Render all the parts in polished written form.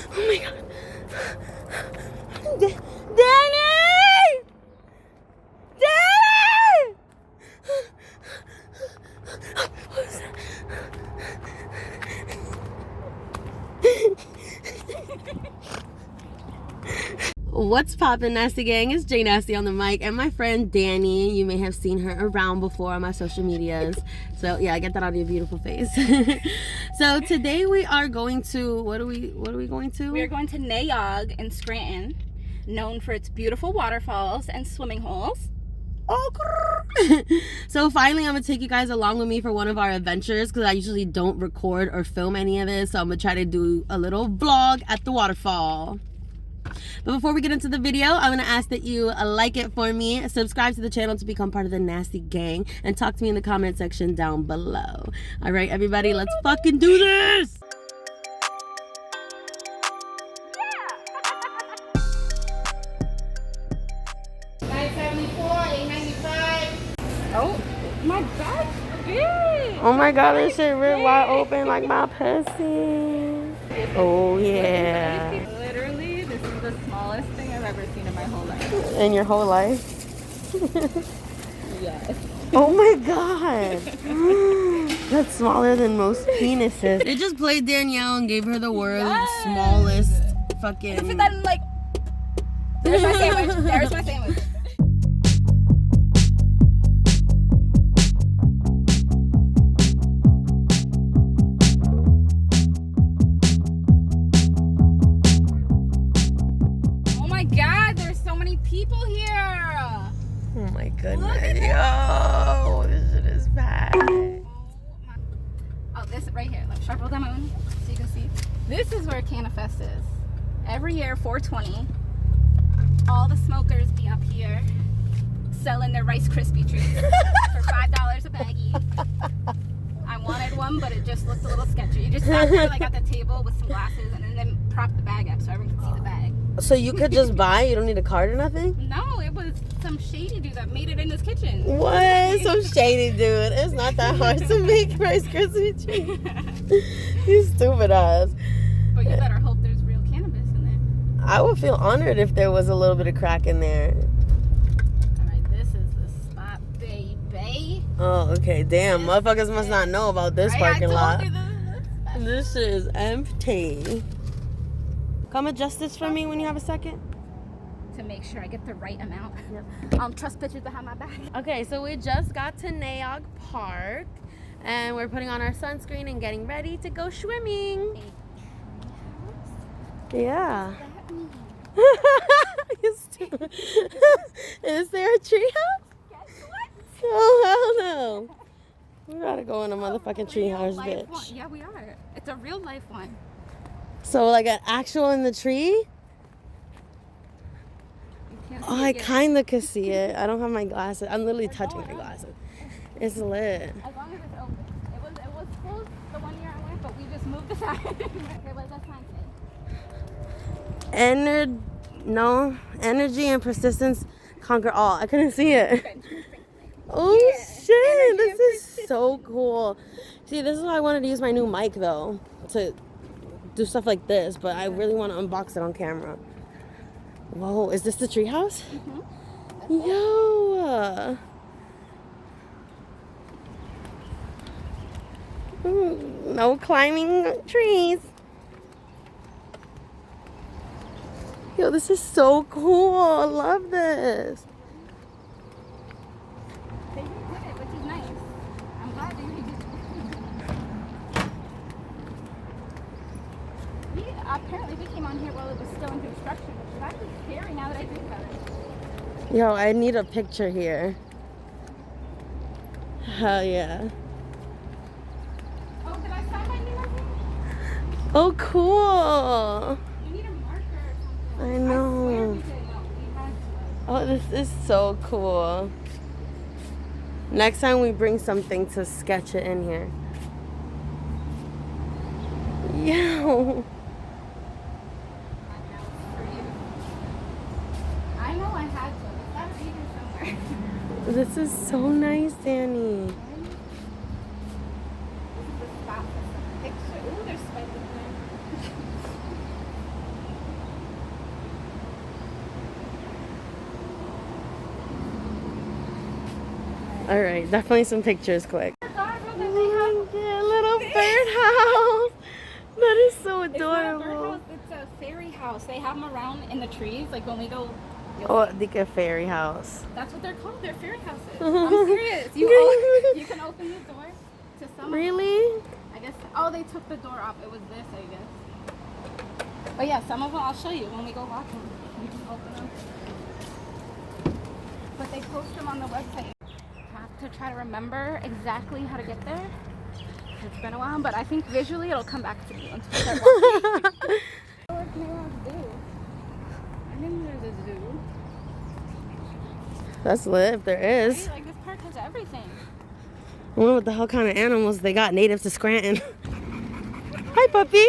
Oh my god. Danny! Danny! What was that? What's poppin', Nasty Gang? It's JayNasty on the mic, and my friend Danny. You may have seen her around before on my social medias. So yeah, I get that out of your beautiful face. So today we are going to what are we going to? We are going to Nayog in Scranton, known for its beautiful waterfalls and swimming holes. Oh, so finally I'm gonna take you guys along with me for one of our adventures, because I usually don't record or film any of this. So I'm gonna try to do a little vlog at the waterfall. But before we get into the video, I'm going to ask that you like it for me, subscribe to the channel to become part of the Nasty Gang, and talk to me in the comment section down below. All right, everybody, let's fucking do this! Oh, my God. Big. Oh my God, this shit ripped wide open like my pussy. Oh, yeah. Literally, this is the smallest thing I've ever seen in my whole life. In your whole life? Yes. Oh my God. That's smaller than most penises. They just played Danielle and gave her the world's smallest fucking... Look at that, like... There's my sandwich. There's my sandwich. People here. Oh my goodness. Yo, this shit is bad. Oh, this right here. Let's shuffle them on so you can see. This is where Canafest is. Every year, 420. All the smokers be up here selling their Rice Krispie treats for $5 a baggie. I wanted one, but it just looked a little sketchy. You just sat there like at the table with some glasses and then prop the bag up so everyone could see the bag. So you could just buy? You don't need a card or nothing? No, it was some shady dude that made it in his kitchen. What? Some shady dude. It's not that hard to make Rice Krispie treats. You stupid ass. But you better hope there's real cannabis in there. I would feel honored if there was a little bit of crack in there. Alright, this is the spot, baby. Oh, okay. Damn, motherfuckers must not know about this parking lot. This shit is empty. Come adjust this for me when you have a second. To make sure I get the right amount. Trust bitches behind my back. Okay, so we just got to Nayog Park, and we're putting on our sunscreen and getting ready to go swimming. Yeah. Is there a treehouse? Guess what? Oh, hell no. We gotta go in a motherfucking treehouse, bitch. One. Yeah, we are. It's a real life one. So, like an actual in the tree? Oh, I kind of could see it. I don't have my glasses. I'm literally touching my glasses. It's lit. As long as it's open. It was closed the one year I went, but we just moved aside. Okay, what does that sign say? Energy and persistence conquer all. I couldn't see it. Oh, yeah. shit. This is so cool. See, this is why I wanted to use my new mic, though, to do stuff like this, but I really want to unbox it on camera. Whoa, is this the treehouse? Mm-hmm. Yo! No climbing trees. Yo, this is so cool. I love this. They did it, which is nice. I'm glad they did it. Apparently we came on here while it was still in construction, which is actually scary now that I think about it. Yo, I need a picture here. Hell yeah. Oh, did I sign my name right here? Oh, cool. You need a marker or something. I know. I swear we did. No, we had to. Oh, this is so cool. Next time we bring something to sketch it in here. Yo. I know I had to. It's gotta be here somewhere. This is so nice, Danny. This is the spot for some picture. Ooh, there's spiders there. All right, definitely some pictures quick. Adorable that they have. Yeah, little birdhouse. That is so It's not a adorable. birdhouse, it's a fairy house. They have them around in the trees. Like when we go. Oh, like a fairy house. That's what they're called. They're fairy houses. I'm serious. You can open the door to some. Really? I guess. Oh, they took the door off. It was this, I guess. But yeah, some of them I'll show you when we go walking. You can open them. But they post them on the website. Have to try to remember exactly how to get there. It's been a while, but I think visually it'll come back to me once we start walking. Where's Mayron's zoo? I think there's a zoo. That's lit if there is. Right? Like this park has everything. I wonder what the hell kind of animals they got native to Scranton. Hi, puppy.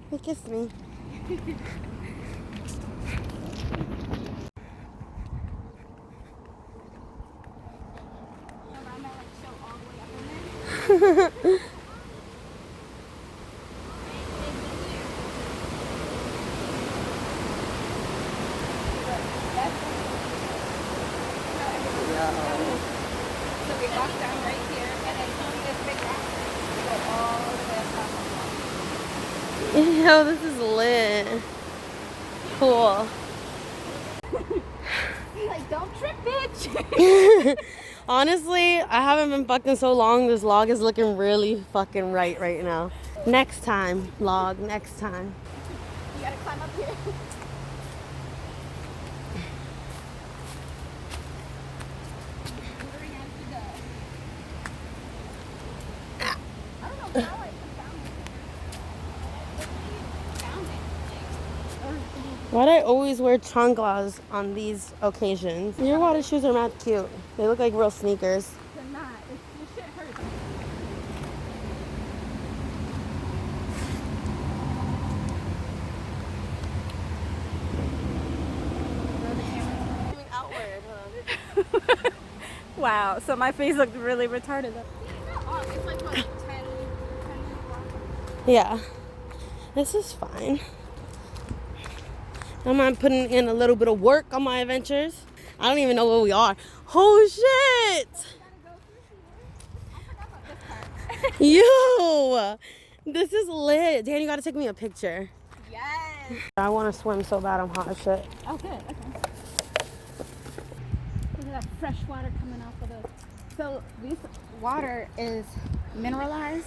He kissed me. Around that like show all the way up in there. So we walk down right here and then see this big rock. We go all the way across the block. Yo, this is lit. Cool. Like, don't trip, bitch. Honestly, I haven't been fucking so long. This log is looking really fucking right now. Next time, log, next time. You gotta climb up here. I don't know how I found it. Why do I always wear chanclas on these occasions? Your water shoes are mad cute. They look like real sneakers. They're not. This shit hurts. Wow, so my face looked really retarded. It's like what, 10 minutes long? Yeah, this is fine. I'm not putting in a little bit of work on my adventures. I don't even know where we are. Oh shit! Yo, this is lit. Dan, you gotta take me a picture. Yes. I want to swim so bad. I'm hot as shit. Oh, good. Okay. Look at that fresh water coming off of the. So this water is mineralized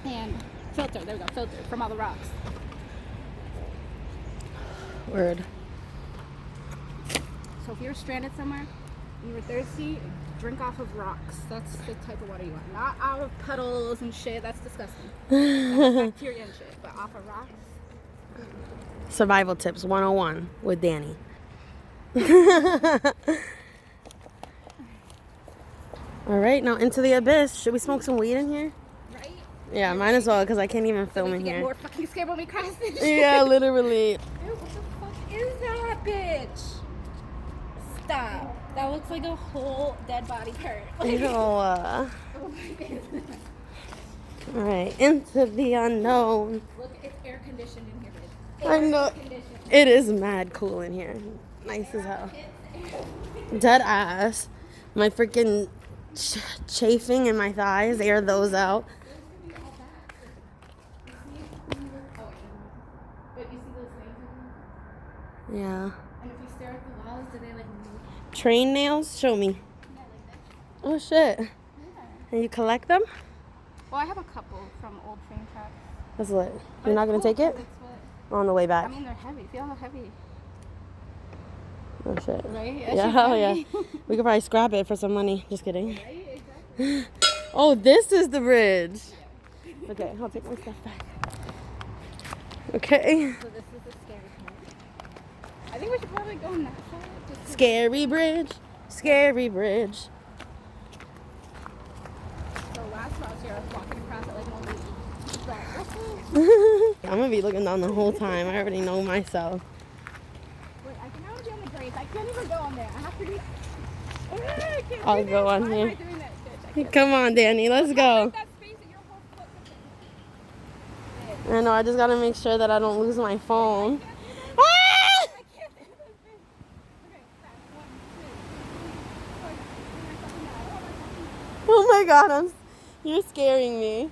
and filtered. There we go, filtered from all the rocks. Word. So if you're stranded somewhere, and you were thirsty, drink off of rocks. That's the type of water you want. Not out of puddles and shit. That's disgusting. That's bacteria and shit. But off of rocks. Survival tips 101 with Danny. All right, now into the abyss. Should we smoke some weed in here? Right? Yeah, might as well, because I can't even film We in get here. more fucking scared when we cross this. Yeah, literally. Dude, what the fuck is that, bitch? Stop. That looks like a whole dead body part. Like, Ew. oh my goodness. All right, into the unknown. Look, it's air conditioned in here, bitch. I know. Conditioned. It is mad cool in here. Nice as hell. Dead ass. My freaking chafing in my thighs. Air those out. But you see those things? Yeah. And if you stare at the walls, do they like move? Train nails? Show me. Yeah, like that. Oh shit. Yeah. And you collect them? Well, I have a couple from old train tracks. That's lit. But You're not it's gonna cool take it? 'cause it's what- On the way I back. mean, they're heavy. Feel how heavy. Oh shit. Right? Yeah, hell yeah. We could probably scrap it for some money. Just kidding. Right? Exactly. Oh, this is the bridge. Okay, I'll take my stuff back. Okay. So this is the scary part. I think we should probably go on that side. Just 'cause- Scary bridge. Scary bridge. So last time I was here, I was walking across it like an old lady. I'm gonna be looking down the whole time. I already know myself. Wait, I can only be on the grades. I can't even go on there. I have to do. I can't I'll do go that. on Why here. Am I doing that, bitch? I can't. Come on, Danny, let's go. Like that space in your whole foot. I know, I just gotta make sure that I don't lose my phone. I can't do this. Ah! I can't do this, bitch. Okay, god, you're scaring me.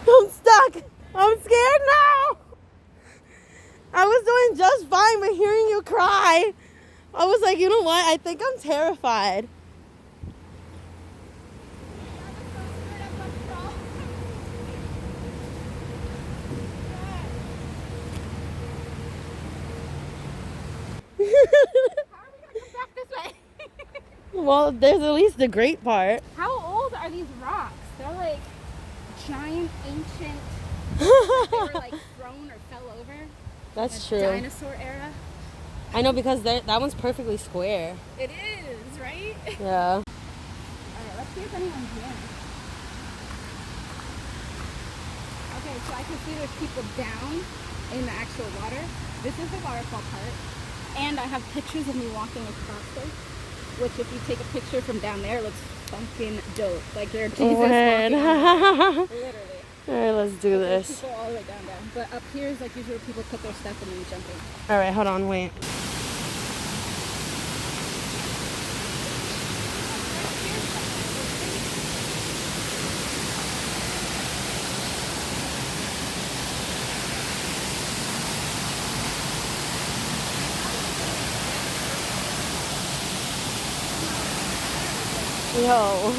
I'm stuck. I'm scared now. I was doing just fine, but hearing you cry, I was like, you know what? I think I'm terrified. How are we gonna come back this way? Well, there's at least the great part. How old are these rocks? They're like giant, ancient. They were like thrown or fell over. That's Like true. Dinosaur era. I know, because that one's perfectly square. It is, right? Yeah. Alright, let's see if anyone's here. Okay, so I can see there's people down in the actual water. This is the waterfall part. And I have pictures of me walking across this, which if you take a picture from down there, it looks fucking dope. Like they're Jesus walking on water. Literally. Alright, let's do There's this. people all the way down. But up here is like usually where people put their stuff and then jumping. Alright, hold on, wait. Yo.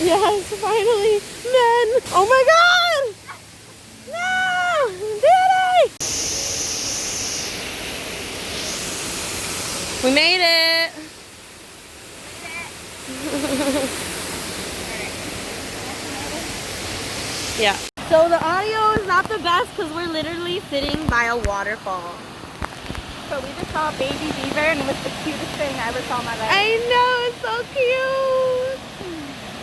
Yes, finally. Men. Oh my god! No! Did I? We made it. Yeah. So the audio is not the best because we're literally sitting by a waterfall. So we just saw a baby beaver and it was the cutest thing I ever saw in my life. I know, it's so cute.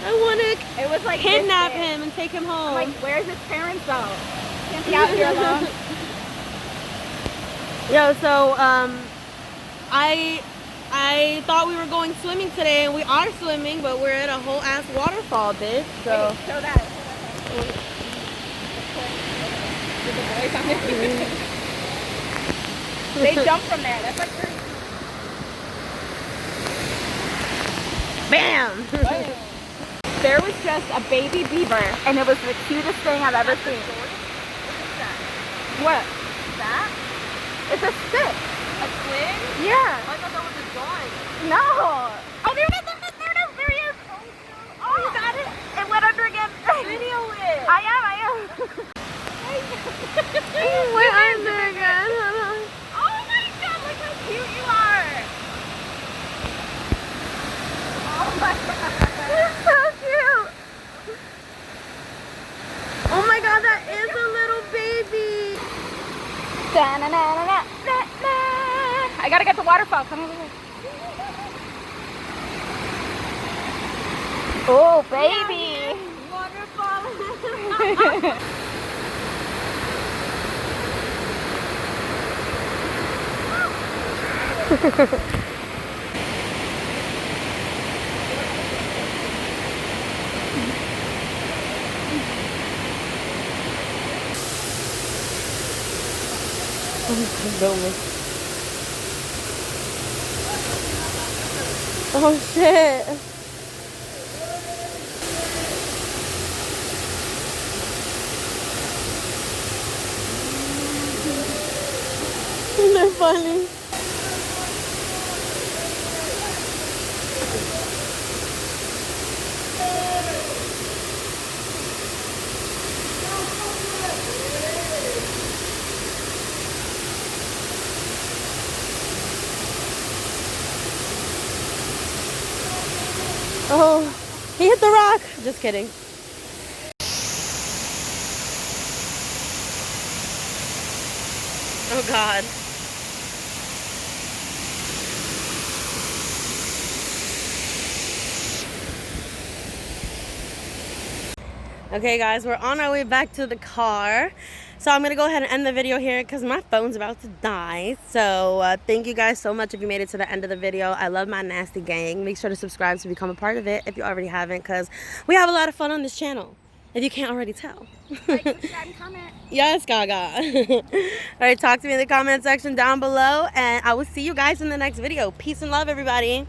I want to It was like kidnap this big. him and take him home. I'm like, where's his parents though? Can't be out here alone. Yo, so I thought we were going swimming today, and we are swimming, but we're at a whole ass waterfall, bitch. So Wait, show that. With the boys on it. They jump from there. That's like crazy. bam. There was just a baby beaver, and it was the cutest thing I've ever seen. What? That? It's a stick. A swing? Yeah. I thought that was a drawing. No. Oh, there he is. Oh, you got it? It went under again. Video it. I am. It went under again. Oh my god, look how cute you are. Oh my god. You're so cute. Oh my god, that is a little baby. I gotta get the waterfall. Come over here. Oh, baby. Waterfall. Oh shit. They're funny. Oh, he hit the rock. Just kidding. Oh God. Okay, guys, we're on our way back to the car. So I'm going to go ahead and end the video here because my phone's about to die. So thank you guys so much if you made it to the end of the video. I love my nasty gang. Make sure to subscribe to become a part of it if you already haven't, because we have a lot of fun on this channel, if you can't already tell. Like, subscribe, and comment. Yes, Gaga. All right, talk to me in the comment section down below, and I will see you guys in the next video. Peace and love, everybody.